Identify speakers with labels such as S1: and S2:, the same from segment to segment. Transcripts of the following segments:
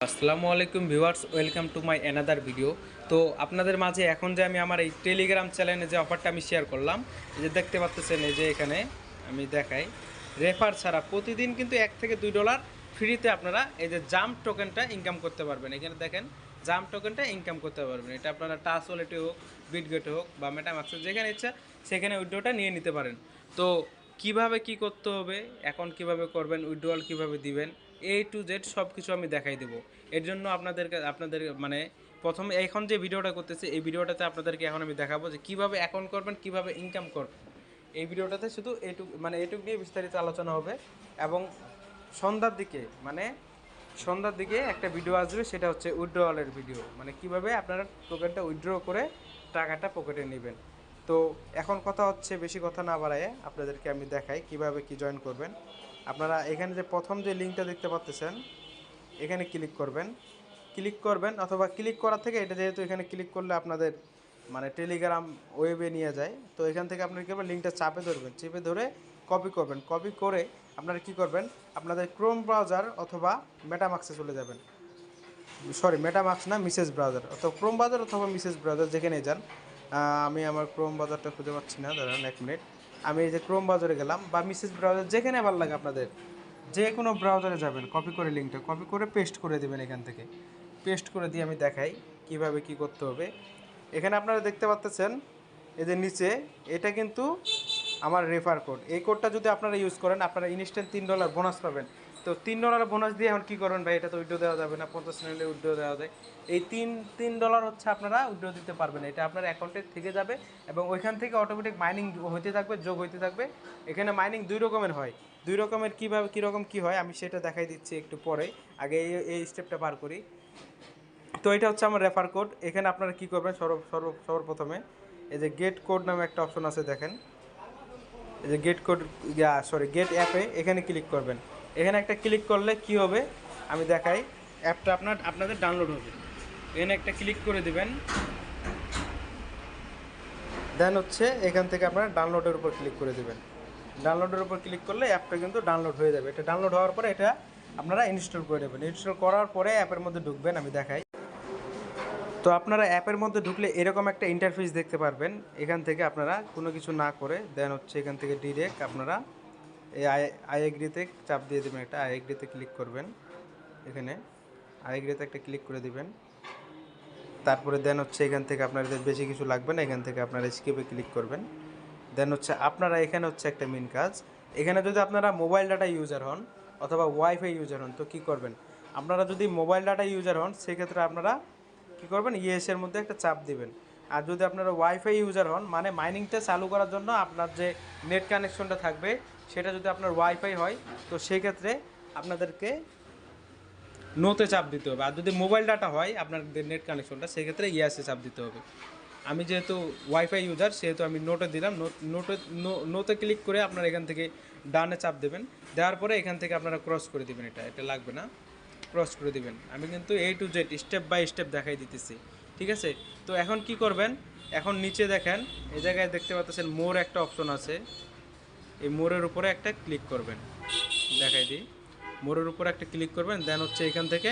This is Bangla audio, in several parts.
S1: আসসালামু আলাইকুম viewers, welcome to my another video. তো আপনাদের মাঝে এখন যে আমি আমার এই টেলিগ্রাম চ্যানেলে যে অফারটা আমি শেয়ার করলাম, এই যে দেখতে পাচ্ছেন, এই যে এখানে আমি দেখাই, রেফার ছাড়া প্রতিদিন কিন্তু $1 থেকে $2 ফ্রিতে আপনারা এই যে জাম্প টোকেনটা ইনকাম করতে পারবেন। এখানে দেখেন, জাম্প টোকেনটা ইনকাম করতে পারবেন। এটা আপনারা টাচ ওয়ালেটে হোক, বিটগেটে হোক বা মেটামাক্সে, যেখানে ইচ্ছা সেখানে উইথড্রটা নিয়ে নিতে পারেন। তো কিভাবে কি করতে হবে, এখন কিভাবে করবেন, উইথড্রয়াল কিভাবে দিবেন, A to Z সব কিছু আমি দেখাই দেবো। এর জন্য আপনাদের মানে প্রথমে এখন যে ভিডিওটা করতেছি, এই ভিডিওটাতে আপনাদেরকে এখন আমি দেখাবো যে কীভাবে অ্যাকাউন্ট করবেন, কীভাবে ইনকাম করবেন। এই ভিডিওটাতে শুধু এটুক নিয়ে বিস্তারিত আলোচনা হবে। এবং সন্ধ্যার দিকে একটা ভিডিও আসবে, সেটা হচ্ছে উইথড্রয়ালের ভিডিও, মানে কিভাবে আপনারা টোকেনটা উইথড্র করে টাকাটা পকেটে নেবেন। তো এখন কথা হচ্ছে, বেশি কথা না বাড়ায় আপনাদেরকে আমি দেখাই কিভাবে কি জয়েন করবেন। আপনারা এখানে যে প্রথম যে লিঙ্কটা দেখতে পাচ্ছেন, এখানে ক্লিক করবেন অথবা ক্লিক করার থেকে, এটা যেহেতু এখানে ক্লিক করলে আপনাদের মানে টেলিগ্রাম ওয়েবে নিয়ে যায়, তো এখান থেকে আপনারা কী করবেন, লিঙ্কটা চেপে ধরে কপি করে আপনারা কী করবেন, আপনাদের ক্রোম ব্রাউজার অথবা মেটামাক্সে চলে যাবেন। মেটামাক্স না, মিসেস ব্রাউজার, অথবা ক্রোম ব্রাউজার অথবা মিসেস ব্রাউজার, যেখানে যান। আমি আমার ক্রোম ব্রাউজারটা খুঁজে পাচ্ছি না, দাঁড়ান 1 মিনিট। আমি এই যে ক্রোম ব্রাউজারে গেলাম, বা মিসেস ব্রাউজার, যেখানে ভালো লাগে আপনাদের, যে কোনো ব্রাউজারে যাবেন, কপি করে লিঙ্কটা কপি করে পেস্ট করে দেবেন। এখান থেকে পেস্ট করে দিয়ে আমি দেখাই কিভাবে কি করতে হবে। এখানে আপনারা দেখতে পাচ্ছেন, এই যে নিচে, এটা কিন্তু আমার রেফার কোড। এই কোডটা যদি আপনারা ইউজ করেন, আপনারা ইনস্ট্যান্ট $3 বোনাস পাবেন। তো $3 বোনাস দিয়ে এখন কী করবেন ভাই, এটা তো উইথড্র দেওয়া যাবে না, 50 মিনিটে উইথড্র দেওয়া যায়। এই $3 হচ্ছে আপনারা উইথড্র দিতে পারবেন, এটা আপনার অ্যাকাউন্টে থেকে যাবে এবং ওইখান থেকে অটোমেটিক মাইনিং হইতে থাকবে, যোগ হইতে থাকবে। এখানে মাইনিং দুই রকমের হয়, দুই রকমের কীভাবে কীরকম কী হয় আমি সেটা দেখাই দিচ্ছি একটু পরে। আগে এই স্টেপটা পার করি। তো এটা হচ্ছে আমার রেফার কোড। এখানে আপনারা কী করবেন, সর্বপ্রথমে এই যে গেট কোড নামে একটা অপশন আছে, দেখেন, এই যে গেট অ্যাপে এখানে ক্লিক করবেন। এখানে একটা ক্লিক করলে কি হবে আমি দেখাই, অ্যাপটা আপনাদের ডাউনলোড হবে। এখানে একটা ক্লিক করে দিবেন, দেন হচ্ছে এখান থেকে আপনারা ডাউনলোডের উপর ক্লিক করে দেবেন। ডাউনলোডের উপর ক্লিক করলে অ্যাপটা কিন্তু ডাউনলোড হয়ে যাবে। এটা ডাউনলোড হওয়ার পরে এটা আপনারা ইনস্টল করে দেবেন। ইনস্টল করার পরে অ্যাপের মধ্যে ঢুকবেন, আমি দেখাই। তো আপনারা অ্যাপের মধ্যে ঢুকলে এরকম একটা ইন্টারফেস দেখতে পারবেন। এখান থেকে আপনারা কোনো কিছু না করে, দেন হচ্ছে এখান থেকে ডিরেক্ট আপনারা এই আই এগ্রিতে চাপ দিয়ে দেবেন। একটা আই এগ্রিতে ক্লিক করবেন, এখানে আই এগ্রিতে একটা ক্লিক করে দিবেন। তারপরে দেন হচ্ছে এখান থেকে আপনাদের বেশি কিছু লাগবে না, এখান থেকে আপনারা স্কিপে ক্লিক করবেন। দেন হচ্ছে আপনারা এখানে হচ্ছে একটা মেন কাজ, এখানে যদি আপনারা মোবাইল ডাটা ইউজার হন অথবা ওয়াইফাই ইউজার হন, তো কী করবেন, আপনারা যদি মোবাইল ডাটা ইউজার হন সেক্ষেত্রে আপনারা কী করবেন, ইয়েসের মধ্যে একটা চাপ দিবেন। আর যদি আপনারা ওয়াইফাই ইউজার হন, মানে মাইনিংটা চালু করার জন্য আপনার যে নেট কানেকশনটা থাকবে, সেটা যদি আপনার ওয়াইফাই হয়, তো সেক্ষেত্রে আপনাদেরকে নোতে চাপ দিতে হবে। আর যদি মোবাইল ডাটা হয় আপনাদের নেট কানেকশনটা, সেক্ষেত্রে ইয়াসে চাপ দিতে হবে। আমি যেহেতু ওয়াইফাই ইউজার, সেহেতু আমি নোটে দিলাম। নোতে ক্লিক করে আপনারা এখান থেকে ডানে চাপ দেবেন। দেওয়ার পরে এখান থেকে আপনারা ক্রস করে দেবেন, এটা লাগবে না, ক্রস করে দিবেন। আমি কিন্তু A to Z step by step দেখাই দিতেছি, ঠিক আছে? তো এখন কি করবেন, এখন নিচে দেখেন, এই জায়গায় দেখতে পাচ্ছেন মোর একটা অপশন আছে, এই মোরের উপরে একটা ক্লিক করবেন। দেখাই দিই, মোরের উপর একটা ক্লিক করবেন, দেন হচ্ছে এখান থেকে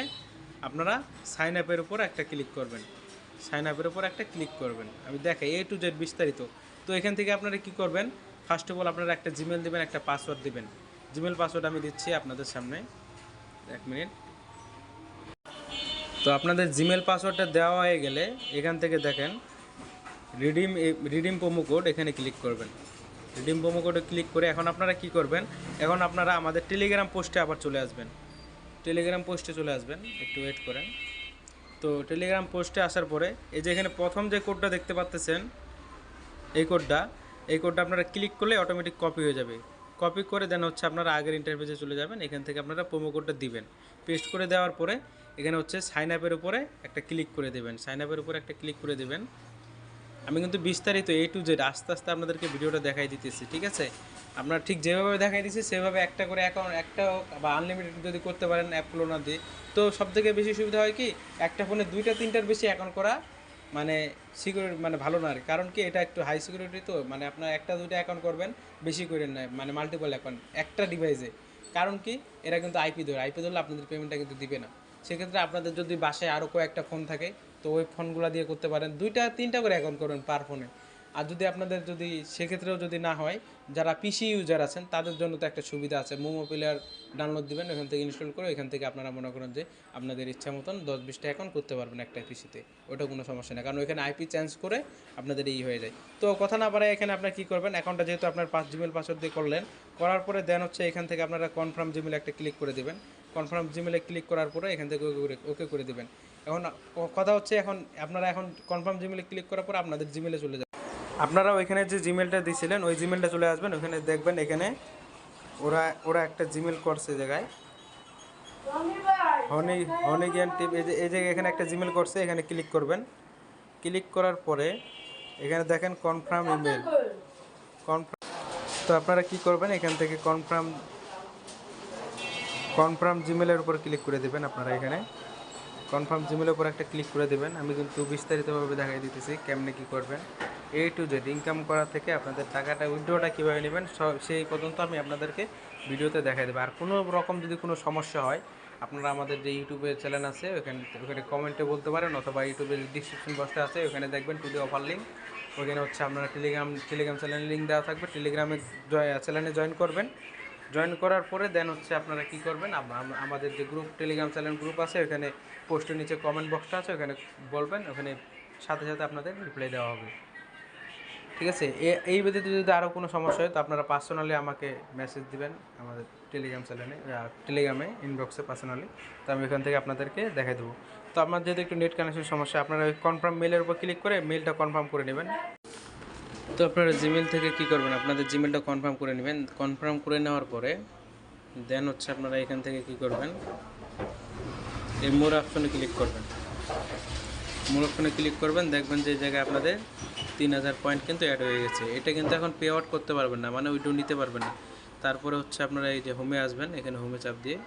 S1: আপনারা সাইন আপের উপর একটা ক্লিক করবেন। সাইন আপের উপর একটা ক্লিক করবেন, আমি দেখাই A to Z বিস্তারিত। তো এখান থেকে আপনারা কি করবেন, ফার্স্ট অফ অল আপনারা একটা জিমেল দেবেন, একটা পাসওয়ার্ড দেবেন। জিমেল পাসওয়ার্ড আমি দিচ্ছি আপনাদের সামনে, 1 মিনিট। তো আপনাদের জিমেল পাসওয়ার্ডটা দেওয়া হয়ে গেলে এখান থেকে দেখেন রিডিম প্রোমো কোড, এখানে ক্লিক করবেন। রিডিম প্রোমো কোডে ক্লিক করে এখন আপনারা কি করবেন, এখন আপনারা আমাদের টেলিগ্রাম পোস্টে আবার চলে আসবেন। টেলিগ্রাম পোস্টে চলে আসবেন, একটু ওয়েট করেন। তো টেলিগ্রাম পোস্টে আসার পরে এই যে এখানে প্রথম যে কোডটা দেখতে পাচ্ছেন, এই কোডটা আপনারা ক্লিক করলে অটোমেটিক কপি হয়ে যাবে। কপি করে দেন হচ্ছে আপনারা আগের ইন্টারফেসে চলে যাবেন। এখান থেকে আপনারা প্রোমো কোডটা দিবেন। পেস্ট করে দেওয়ার পরে এখানে হচ্ছে সাইন আপের উপরে একটা ক্লিক করে দেবেন। সাইন আপের উপরে একটা ক্লিক করে দেবেন। আমি কিন্তু বিস্তারিত A to Z আস্তে আস্তে আপনাদেরকে ভিডিওটা দেখাই দিতেছি, ঠিক আছে? আপনারা ঠিক যেভাবে দেখাই দিচ্ছি সেভাবে একটা করে অ্যাকাউন্ট, একটা বা আনলিমিটেড যদি করতে পারেন অ্যাপগুলো না দিয়ে, তো সবথেকে বেশি সুবিধা হয় কি, একটা ফোনে 2টা 3টার বেশি অ্যাকাউন্ট করা মানে সিকিউরিটি, মানে ভালো না আর। কারণ কি, এটা একটু হাই সিকিউরিটি, তো মানে আপনার 1টা 2টা অ্যাকাউন্ট করবেন, বেশি করে নেয়, মানে মাল্টিপল অ্যাকাউন্ট একটা ডিভাইসে। কারণ কি, এরা কিন্তু আইপি ধরলে আপনাদের পেমেন্টটা কিন্তু দিবে না। সেক্ষেত্রে আপনাদের যদি বাসায় আরও কয়েকটা ফোন থাকে তো ওই ফোনগুলো দিয়ে করতে পারেন, 2-3টা করে অ্যাকাউন্ট করবেন পার ফোনে। আর যদি আপনাদের যদি সেক্ষেত্রেও যদি না হয়, যারা পিসি ইউজার আছেন তাদের জন্য তো একটা সুবিধা আছে, মোমো প্লেয়ার ডাউনলোড দিবেন, ওখান থেকে ইনস্টল করে ওইখান থেকে আপনারা মনে করেন যে আপনাদের ইচ্ছা মতন 10-20টা অ্যাকাউন্ট করতে পারবেন একটা পিসিতে, ওটা কোনো সমস্যা নেই, কারণ ওইখানে আইপি চেঞ্জ করে আপনাদের এই হয়ে যায়। তো কথা না পারে এখানে আপনার কী করবেন, অ্যাকাউন্টটা যেহেতু আপনার জিমেল পাসওয়ার্ড দিয়ে করলেন, করার পরে দেন হচ্ছে এখান থেকে আপনারা কনফার্ম জিমেল একটা ক্লিক করে দেবেন। কনফার্ম জিমেলে ক্লিক করার পরে এখান থেকে ওকে করে দেবেন। এখন কথা হচ্ছে এখন আপনারা এখন কনফার্ম জিমেলে ক্লিক করার পর আপনাদের জিমেলে চলে যাবেন। আপনারা ওইখানে যে জিমেলটা দিয়েছিলেন ওই জিমেলটা চলে আসবেন, ওখানে দেখবেন এখানে ওরা ওরা একটা জিমেল করছে জায়গায় হনি জ্ঞান টিপ, এই যে এখানে একটা জিমেল করছে, এখানে ক্লিক করবেন। ক্লিক করার পরে এখানে দেখেন কনফার্ম ইমেল, কনফার্ম। তো আপনারা কি করবেন, এখান থেকে কনফার্ম জিমেলের উপর ক্লিক করে দেবেন। আপনারা এখানে কনফার্ম জিমেলের উপর একটা ক্লিক করে দেবেন। আমি কিন্তু বিস্তারিতভাবে দেখাই দিতেছি কেমনে কি করবেন। A to Z ইনকাম করা থেকে আপনাদের টাকাটা উইথড্রটা কীভাবে নেবেন সেই পর্যন্ত আমি আপনাদেরকে ভিডিওতে দেখাই দেবো। আর কোনো রকম যদি কোনো সমস্যা হয় আপনারা আমাদের যে ইউটিউবের চ্যানেল আছে ওখানে কমেন্টে বলতে পারেন, অথবা ইউটিউবের ডিসক্রিপশন বক্সে আছে ওখানে দেখবেন টুডে অফার লিঙ্ক, ওখানে হচ্ছে আপনারা টেলিগ্রাম চ্যানেলের লিঙ্ক দেওয়া থাকবে, টেলিগ্রামে চ্যানেলে জয়েন করবেন। জয়েন করার পরে দেন হচ্ছে আপনারা কী করবেন, আমাদের যে টেলিগ্রাম চ্যানেল গ্রুপ আছে ওখানে পোস্টের নিচে কমেন্ট বক্সটা আছে ওখানে বলবেন, ওখানে সাথে সাথে আপনাদের রিপ্লাই দেওয়া হবে। ঠিক আছে, এই ব্যতীত যদি আরও কোনো সমস্যা হয় তো আপনারা পার্সোনালি আমাকে মেসেজ দিবেন আমাদের টেলিগ্রামে ইনবক্সে পার্সোনালি, তো আমি এখান থেকে আপনাদেরকে দেখাই দেবো। তো আপনার যদি একটু নেট কানেকশন সমস্যা, আপনারা ওই কনফার্ম মেলের উপর ক্লিক করে মেলটা কনফার্ম করে নেবেন। তো আপনারা জিমেল থেকে কি করবেন, আপনাদের জিমেলটা কনফার্ম করে নেবেন। কনফার্ম করে নেওয়ার পরে দেন হচ্ছে আপনারা এখান থেকে কি করবেন, এই মোর অপশনে ক্লিক করবেন। মোর অপশনে ক্লিক করবেন, দেখবেন যে জায়গায় আপনাদের 3000 পয়েন্ট কিন্তু অ্যাড হয়ে গেছে। এটা কিন্তু এখন পে আউট করতে পারবেন না, মানে উইড্রো নিতে পারবেন না। তারপরে হচ্ছে আপনারা এই যে হোমে আসবেন, এখানে হোমে চাপ দিয়ে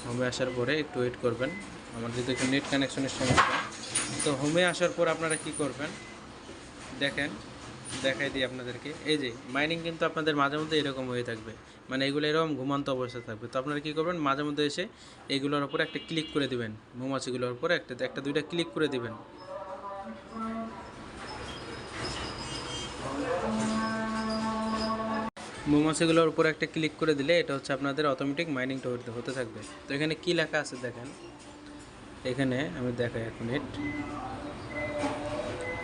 S1: হোমে আসার পরে একটু ওয়েট করবেন। আমার যেহেতু একটু নেট কানেকশনের সমস্যা, তো হোমে আসার পর আপনারা কি করবেন দেখাই দিই আপনাদেরকে। এই যে মাইনিং কিন্তু আপনাদের মাঝে মধ্যে এরকম হয়ে থাকবে, মানে এগুলো এরকম ঘুমান্ত অবস্থা থাকবে। তো আপনারা কী করবেন, মাঝে মধ্যে এসে এগুলোর উপরে একটা ক্লিক করে দিবেন, মৌমাছিগুলোর উপরে একটা দুইটা ক্লিক করে দিবেন। মৌমাছিগুলোর উপরে একটা ক্লিক করে দিলে এটা হচ্ছে আপনাদের অটোমেটিক মাইনিংটা হতে থাকবে। তো এখানে কি লেখা আছে দেখেন, এখানে আমি দেখাই এক মিনিট।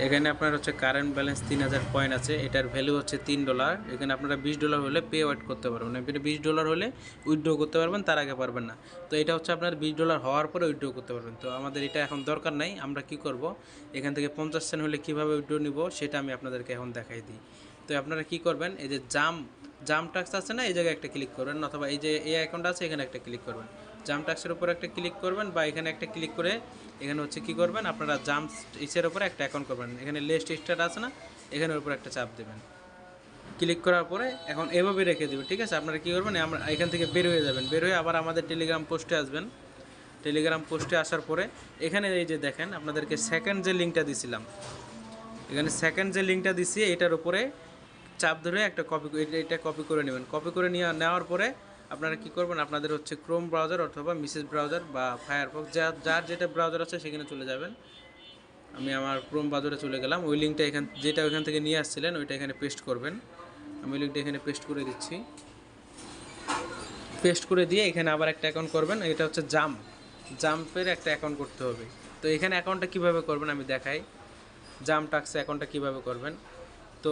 S1: এখানে আপনার হচ্ছে কারেন্ট ব্যালেন্স 3000 পয়েন্ট আছে, এটার ভ্যালু হচ্ছে $3। এখানে আপনারা $20 হলে পে আউট করতে পারবেন, আপনি $20 হলে উইথড্র করতে পারবেন, তার আগে পারবেন না। তো এটা হচ্ছে আপনার $20 হওয়ার পরে উইথড্র করতে পারবেন। তো আমাদের এটা এখন দরকার নাই, আমরা কি করব, এখান থেকে 50 সেন্ট হলে কীভাবে উইথড্র নিব সেটা আমি আপনাদেরকে এখন দেখাই দিই। তো আপনারা কি করবেন, এই যে জাম টাক্স আছে না, এই জায়গায় একটা ক্লিক করবেন, অথবা এই যে এই অ্যাকাউন্ট আছে এখানে একটা ক্লিক করবেন। জাম টাক্সের উপর একটা ক্লিক করবেন, বা এখানে একটা ক্লিক করে এখানে হচ্ছে কী করবেন, আপনারা জাম ইসের উপরে একটা অ্যাকাউন্ট করবেন, এখানে লিস্ট স্টার্ট আছে না, এখানের উপর একটা চাপ দেবেন। ক্লিক করার পরে এখন এভাবে রেখে দেবেন। ঠিক আছে, আপনারা কী করবেন, আমরা এখান থেকে বের হয়ে যাবেন, বের হয়ে আবার আমাদের টেলিগ্রাম পোস্টে আসবেন। টেলিগ্রাম পোস্টে আসার পরে এখানে এই যে দেখেন আপনাদেরকে সেকেন্ড যে লিঙ্কটা দিছিলাম, এখানে সেকেন্ড যে লিঙ্কটা দিছি এটার উপরে চাপ ধরে এটা কপি করে নেবেন। কপি করে নেওয়ার পরে আপনারা কী করবেন, আপনাদের হচ্ছে ক্রোম ব্রাউজার অথবা মিসেস ব্রাউজার বা ফায়ারফক্স যার যেটা ব্রাউজার আছে সেখানে চলে যাবেন। আমি আমার ক্রোম ব্রাউজারে চলে গেলাম, ওই লিঙ্কটা যেটা ওইখান থেকে নিয়ে আসছিলেন ওইটা এখানে পেস্ট করবেন। আমি লিঙ্কটা এখানে পেস্ট করে দিচ্ছি। পেস্ট করে দিয়ে এখানে আবার একটা অ্যাকাউন্ট করবেন, এটা হচ্ছে জাম্পের একটা অ্যাকাউন্ট করতে হবে। তো এখানে অ্যাকাউন্টটা কীভাবে করবেন আমি দেখাই, জাম্প টাক্সে অ্যাকাউন্টটা কীভাবে করবেন। তো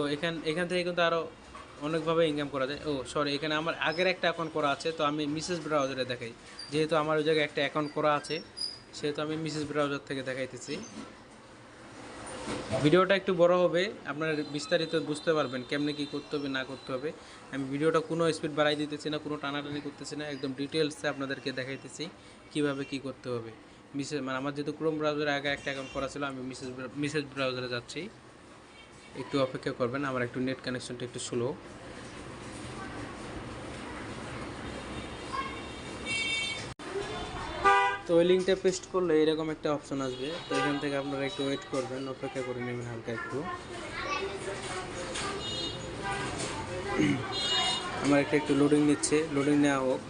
S1: এখান থেকে কিন্তু আরও অনেকভাবে ইনকাম করা যায়। এখানে আমার আগের একটা অ্যাকাউন্ট করা আছে, তো আমি মিসেস ব্রাউজারে দেখাই, যেহেতু আমার ওই জায়গায় একটা অ্যাকাউন্ট করা আছে সেহেতু আমি মিসেস ব্রাউজার থেকে দেখাইতেছি। ভিডিওটা একটু বড় হবে, আপনারা বিস্তারিত বুঝতে পারবেন কেমনে কী করতে হবে না করতে হবে। আমি ভিডিওটা কোনো স্পিড বাড়াই দিতেছি না, কোনো টানাটানি করতেছি না, একদম ডিটেলসে আপনাদেরকে দেখাইতেছি কীভাবে কী করতে হবে। মানে আমার যেহেতু ক্রোম ব্রাউজারে আগে একটা অ্যাকাউন্ট করা ছিল, আমি মিসেস ব্রাউজারে যাচ্ছি। একটু অপেক্ষা করবেন, আমার একটু নেট কানেকশনটা একটু স্লো। তো ওই লিঙ্কটা পেস্ট করলে এরকম একটা অপশন আসবে, তো এখান থেকে আপনারা একটু ওয়েট করবেন, অপেক্ষা করে নেবেন হালকা একটু। আমার একটু লোডিং নিচ্ছে, লোডিং নেওয়া হোক।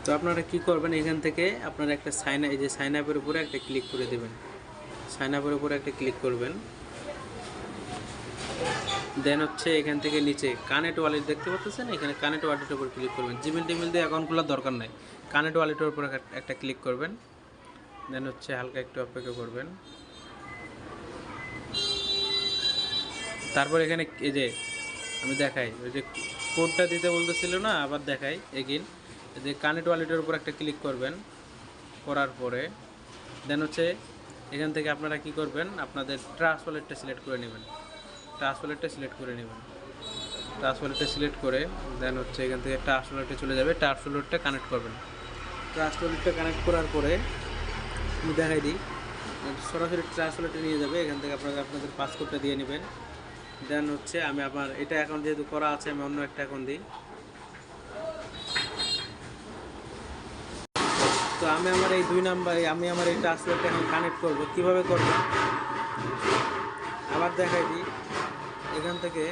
S1: তো আপনারা কি করবেন, এখান থেকে আপনারা একটা এই যে সাইন আপের উপরে একটা ক্লিক করে দেবেন। সাইন আপের উপরে একটা ক্লিক করবেন। দেন হচ্ছে এখান থেকে নিচে কানেক্ট ওয়ালেট দেখতে পাচ্ছেন, এখানে কানেক্ট ওয়ালেটের উপর ক্লিক করবেন। জিমেল টিমেল দিয়ে অ্যাকাউন্ট খোলার দরকার নাই, কানেক্ট ওয়ালেটের উপর একটা ক্লিক করবেন। দেন হচ্ছে হালকা একটু অপেক্ষা করবেন। তারপর এখানে এই যে আমি দেখাই, ওই যে কোডটা দিতে বলতেছিল না, আবার দেখাই এগেইন। যে কানেক্ট ওয়ালেটের উপর একটা ক্লিক করবেন, করার পরে দেন হচ্ছে এখান থেকে আপনারা কি করবেন, আপনাদের ট্রাস্ট ওয়ালেটটা সিলেক্ট করে নেবেন। ট্রাস্ট ওয়ালেটটা সিলেক্ট করে নেবেন। ট্রাস্ট ওয়ালেটটা সিলেক্ট করে দেন হচ্ছে এখান থেকে ট্রাস্ট ওয়ালেটে চলে যাবে। ট্রাস্ট ওয়ালেটটা কানেক্ট করবেন। ট্রাস্ট ওয়ালেটটা কানেক্ট করার পরে আমি দেখাই দিই, সরাসরি ট্রাস্ট ওয়ালেটে নিয়ে যাবে। এখান থেকে আপনারা আপনাদের পাসওয়ার্ডটা দিয়ে নেবেন। দেন হচ্ছে আমি আমার এটা অ্যাকাউন্ট যেহেতু করা আছে, আমি অন্য একটা অ্যাকাউন্ট দিই। তো আমি আমার এই 2 নাম্বার, আমি আমার এই ট্রাস্ট ওয়ালেটটা এখন কানেক্ট করব। কীভাবে করব আবার দেখাই দিই। এখান থেকে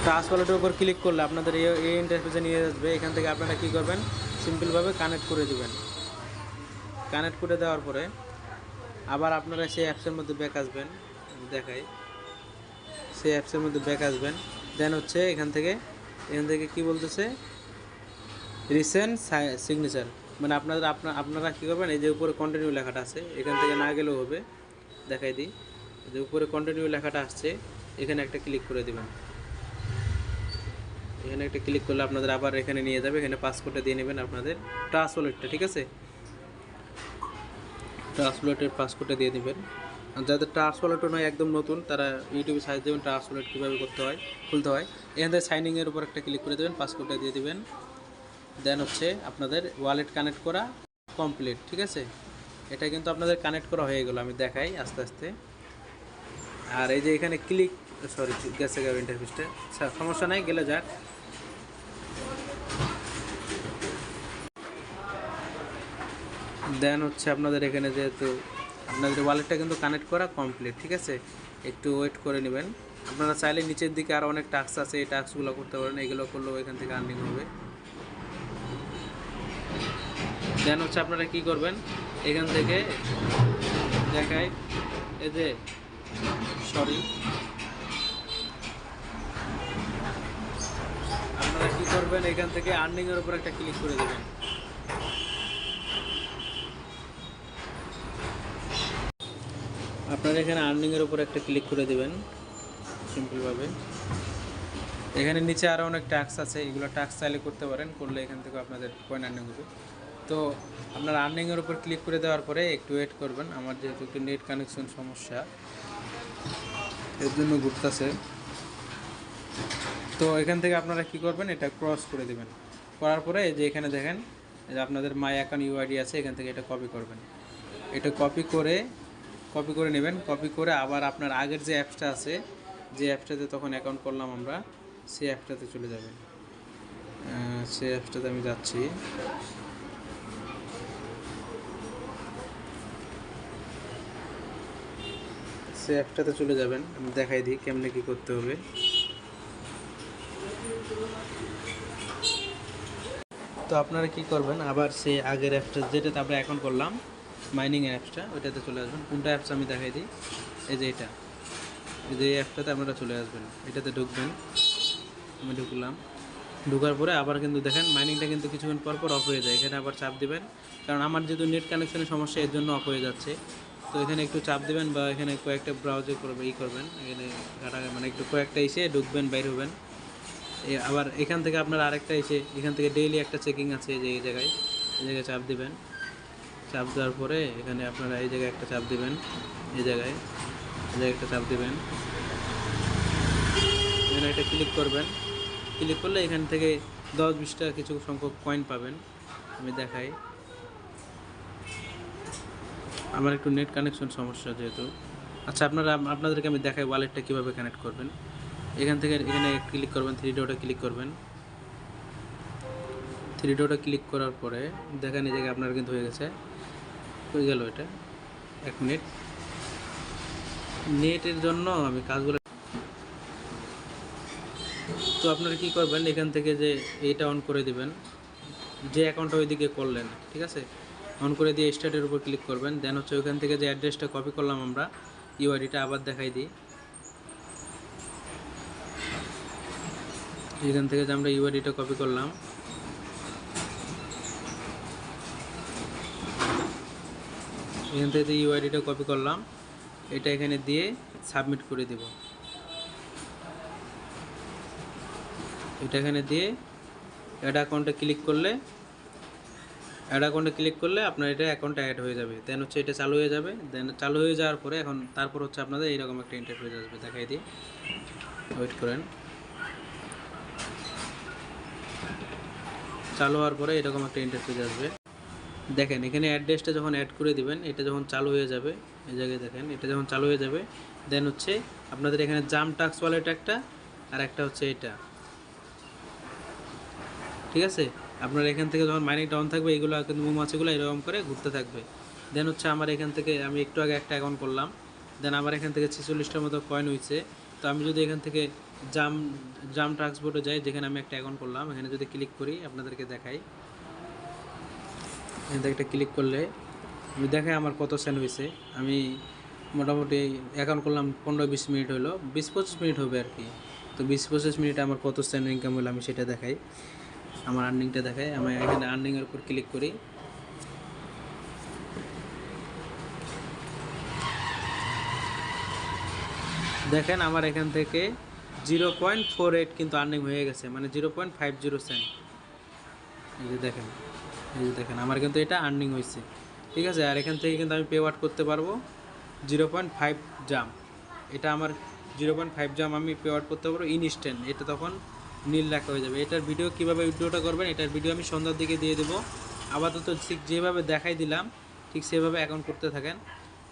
S1: ট্রাস্ট ওয়ালেটের উপর ক্লিক করলে আপনাদের এই ইন্টারফেসে নিয়ে আসবে। এখান থেকে আপনারা কী করবেন, সিম্পলভাবে কানেক্ট করে দেবেন। কানেক্ট করে দেওয়ার পরে আবার আপনারা সেই অ্যাপসের মধ্যে ব্যাক আসবেন। দেখাই, সেই অ্যাপসের মধ্যে ব্যাক আসবেন। দেন হচ্ছে এখান থেকে কি বলতেছে, রিসেন্ট সিগনেচার, মানে আপনারা কী করবেন, এই যে উপরে কন্টিনিউ লেখাটা আছে, এখান থেকে না গেলেও হবে। দেখাই দিই, যে উপরে কন্টিনিউ লেখাটা আসছে, এখানে একটা ক্লিক করে দেবেন। এখানে একটা ক্লিক করলে আপনাদের আবার এখানে নিয়ে যাবে। এখানে পাসওয়ার্ডটা দিয়ে নেবেন আপনাদের ট্রাস্ট ওয়ালেটটা, ঠিক আছে? ট্রাস্ট ওয়ালেটের পাসওয়ার্ডটা দিয়ে দেবেন। আর যাদের ট্রাস্ট ওয়ালেটও নয়, একদম নতুন, তারা ইউটিউবে সার্চ দেবেন ট্রাস্ট ওয়ালেট কীভাবে খুলতে হয়। এখান থেকে সাইনিংয়ের উপর একটা ক্লিক করে দেবেন, পাসওয়ার্ডটা দিয়ে দেবেন। দেন হচ্ছে আপনাদের ওয়ালেট কানেক্ট করা কমপ্লিট, ঠিক আছে? এটা কিন্তু আপনাদের কানেক্ট করা হয়ে গেল। আমি দেখাই আস্তে আস্তে। আর এই যে এখানে ক্লিক, সরি গেছে গেল ইন্টারফেসটা, সমস্যা নাই, গেলে যাক। দেন হচ্ছে আপনাদের এখানে যেহেতু আপনাদের ওয়ালেটটা কিন্তু কানেক্ট করা কমপ্লিট, ঠিক আছে? একটু ওয়েট করে নেবেন। আপনারা চাইলে নিচের দিকে আরও অনেক টাস্ক আছে, এই টাস্কগুলো করতে পারেন। এগুলো করলেও এখান থেকে আর্নিং হবে। দেন হচ্ছে আপনারা কি করবেন, এখান থেকে দেখায় এই যে সরি আপনারা কি করবেন, এখান থেকে আর্নিংয়ের উপর একটা ক্লিক করে দেবেন। আপনারা এখানে আর্নিংয়ের উপর একটা ক্লিক করে দেবেন সিম্পলভাবে। এখানে নিচে আরও অনেক ট্যাক্স আছে, এগুলো ট্যাক্স চাইলে করতে পারেন, করলে এখান থেকে আপনাদের কয়েন আর্নিং হবে। তো আপনার আর্নিংয়ের উপর ক্লিক করে দেওয়ার পরে একটু ওয়েট করবেন। আমার যেহেতু একটু নেট কানেকশন সমস্যা, এর জন্য ঘুরতেছে। তো এখান থেকে আপনারা কি করবেন, এটা ক্রস করে দেবেন। করার পরে এই যে এখানে দেখেন, যে আপনাদের মাই অ্যাকাউন্ট ইউআইডি আছে, এখান থেকে এটা কপি করবেন। এটা কপি করে নেবেন। কপি করে আবার আপনার আগের যে অ্যাপসটা আছে, যে অ্যাপসটাতে তখন অ্যাকাউন্ট করলাম আমরা, সেই অ্যাপসটাতে চলে যাবেন। সেই অ্যাপসটাতে আমি যাচ্ছি। সেই অ্যাপসটাতে চলে যাবেন। আমি দেখাই দিই কেমনে কী করতে হবে। তো আপনারা কি করবেন, আবার সেই আগের অ্যাপসটা যেটাতে আমরা অ্যাকাউন্ট করলাম, মাইনিং অ্যাপসটা, ওইটাতে চলে আসবেন। কোনটা অ্যাপস আমি দেখাই দিই, এই যে এটা, এই যে এই অ্যাপটাতে আপনারা চলে আসবেন। এটাতে ঢুকবেন। আমি ঢুকলাম। ঢোকার পরে আবার কিন্তু দেখেন মাইনিংটা কিন্তু কিছুক্ষণ পর পর অফ হয়ে যায়। এখানে আবার চাপ দিবেন, কারণ আমার যেহেতু নেট কানেকশনের সমস্যা, এর জন্য অফ হয়ে যাচ্ছে। তো এখানে একটু চাপ দিবেন, বা এখানে কয়েকটা ব্রাউজার করবেন, এখানে মানে একটু কয়েকটা এসে ঢুকবেন, বাইর হবেন। আবার এখান থেকে আপনার আরেকটা এসে, এখান থেকে ডেইলি একটা চেকিং আছে, যে এই জায়গায় চাপ দিবেন। চাপ দেওয়ার পরে এখানে আপনারা এই জায়গায় একটা চাপ দিবেন, এই জায়গায় একটা চাপ দিবেন। এখানে একটা ক্লিক করবেন। ক্লিক করলে এখান থেকে 10-20 টাকা কিছু সংখ্যক কয়েন পাবেন। আমি দেখাই, আমার একটু নেট কানেকশন সমস্যা যেহেতু। আচ্ছা, আপনাদেরকে আমি দেখাই ওয়ালেটটা কীভাবে কানেক্ট করবেন। এখান থেকে এখানে ক্লিক করবেন, 3 ডটে ক্লিক করবেন। 3 ডটে ক্লিক করার পরে দেখেন এই জায়গায় আপনার কিন্তু হয়ে গেছে, হয়ে গেল। এটা 1 মিনিট, নেটের জন্য আমি কাজগুলো তো আপনারা কী করবেন, এখান থেকে যে এইটা অন করে দিবেন, যে অ্যাকাউন্টটা ওইদিকে করলেন, ঠিক আছে, অন করে দিয়ে স্টার্টের উপর ক্লিক করবেন। দেন হচ্ছে ওইখান থেকে যে অ্যাড্রেসটা কপি করলাম আমরা, ইউআইডিটা আবার দেখাই দিই। এখান থেকে যে আমরা ইউআইডিটা কপি করলাম, এখান থেকে ইউআইডিটা কপি করলাম, এটা এখানে দিয়ে সাবমিট করে দেব। এটা এখানে দিয়ে অ্যাড অ্যাকাউন্টে ক্লিক করলে আপনার এটা অ্যাকাউন্টে অ্যাড হয়ে যাবে। দেন হচ্ছে এটা চালু হয়ে যাবে। দেন চালু হয়ে যাওয়ার পরে এখন তারপর হচ্ছে আপনাদের এইরকম একটা ইন্টারফেস আসবে, দেখাই দিই, ওয়েট করেন। চালু হওয়ার পরে এরকম একটা ইন্টারফেস আসবে। দেখেন এখানে অ্যাড্রেসটা যখন অ্যাড করে দিবেন, এটা যখন চালু হয়ে যাবে, এই জায়গায় দেখেন এটা যখন চালু হয়ে যাবে, দেন হচ্ছে আপনাদের এখানে জাম টাক্স ওয়ালেট একটা, আর একটা হচ্ছে এটা, ঠিক আছে। আপনার এখান থেকে যখন মাইনিং ডাউন থাকবে, এইগুলো কিন্তু মৌমাছিগুলো এরকম করে ঘুরতে থাকবে। দেন হচ্ছে আমার এখান থেকে আমি একটু আগে একটা অ্যাকাউন্ট করলাম, দেন আমার এখান থেকে 46টার মতো কয়েন হয়েছে। তো আমি যদি এখান থেকে জাম ট্রান্সপোর্টে যাই, যেখানে আমি একটা অ্যাকাউন্ট করলাম, এখানে যদি ক্লিক করি আপনাদেরকে দেখাই, এখান থেকে একটা ক্লিক করলে আমি দেখাই আমার কত সেন্ট হয়েছে। আমি মোটামুটি অ্যাকাউন্ট করলাম 15-20 মিনিট হলো, 20-25 মিনিট হবে আর কি। তো 20-25 মিনিটে আমার কত সেন্ট ইনকাম হলো আমি সেটা দেখাই, আমার আর্নিংটা দেখাই। আমি এখানে আর্নিংয়ের উপর ক্লিক করি, দেখেন আমার এখান থেকে 0.48 কিন্তু আর্নিং হয়ে গেছে, মানে 0.50 সেন্ট। এই যে দেখেন আমার কিন্তু এটা আর্নিং হয়েছে, ঠিক আছে। আর এখান থেকে কিন্তু আমি পে আউট করতে পারবো 0.5 জাম, এটা আমার 0.5 জাম আমি পে আউট করতে পারবো ইনস্ট্যান্ট। এটা তখন নীল লেখা হয়ে যাবে। এটার ভিডিও কীভাবে উইথড্রটা করবেন, এটার ভিডিও আমি সন্ধ্যার দিকে দিয়ে দেবো। আপাতত ঠিক যেভাবে দেখাই দিলাম ঠিক সেভাবে অ্যাকাউন্ট করতে থাকেন।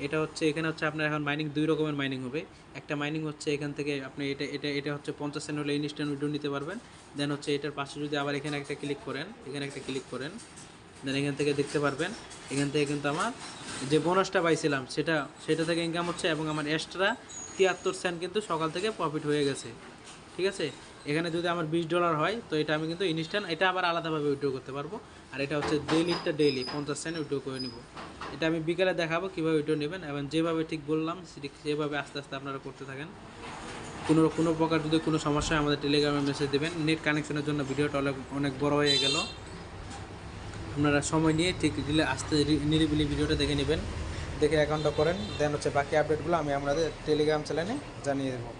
S1: এটা হচ্ছে এখানে হচ্ছে আপনার এখন মাইনিং 2 রকমের মাইনিং হবে। একটা মাইনিং হচ্ছে এখান থেকে আপনি এটা হচ্ছে 50 সেন্ট হলে ইনস্ট্যান্ট উইথড্র নিতে পারবেন। দেন হচ্ছে এটার পাশে যদি আবার এখানে একটা ক্লিক করেন, দেন এখান থেকে দেখতে পারবেন এখান থেকে কিন্তু আমার যে বোনাসটা পাইছিলাম সেটা থেকে ইনকাম হচ্ছে, এবং আমার এক্সট্রা 73 সেন্ট কিন্তু সকাল থেকে প্রফিট হয়ে গেছে, ঠিক আছে। এখানে যদি আমার $20 হয়, তো এটা আমি কিন্তু ইনস্ট্যান্ট এটা আবার আলাদাভাবে উইথড্র করতে পারবো। আর এটা হচ্ছে ডেইলি 50 সেন্ট উইথড্র করে নিব। এটা আমি বিকালে দেখাবো কীভাবে উইথড্র নেবেন, এবং যেভাবে ঠিক বললাম সেভাবে আস্তে আস্তে আপনারা করতে থাকেন। কোনো প্রকার যদি কোনো সমস্যা হয় আমাদের টেলিগ্রামে মেসেজ দেবেন। নেট কানেকশনের জন্য ভিডিওটা অনেক বড় হয়ে গেল, আপনারা সময় নিয়ে ঠিক দিলে আস্তে নিরিবিলি ভিডিওটা দেখে নেবেন, দেখে অ্যাকাউন্টটা করেন। দেন হচ্ছে বাকি আপডেটগুলো আমি আপনাদের টেলিগ্রাম চ্যানেলে জানিয়ে দেবো।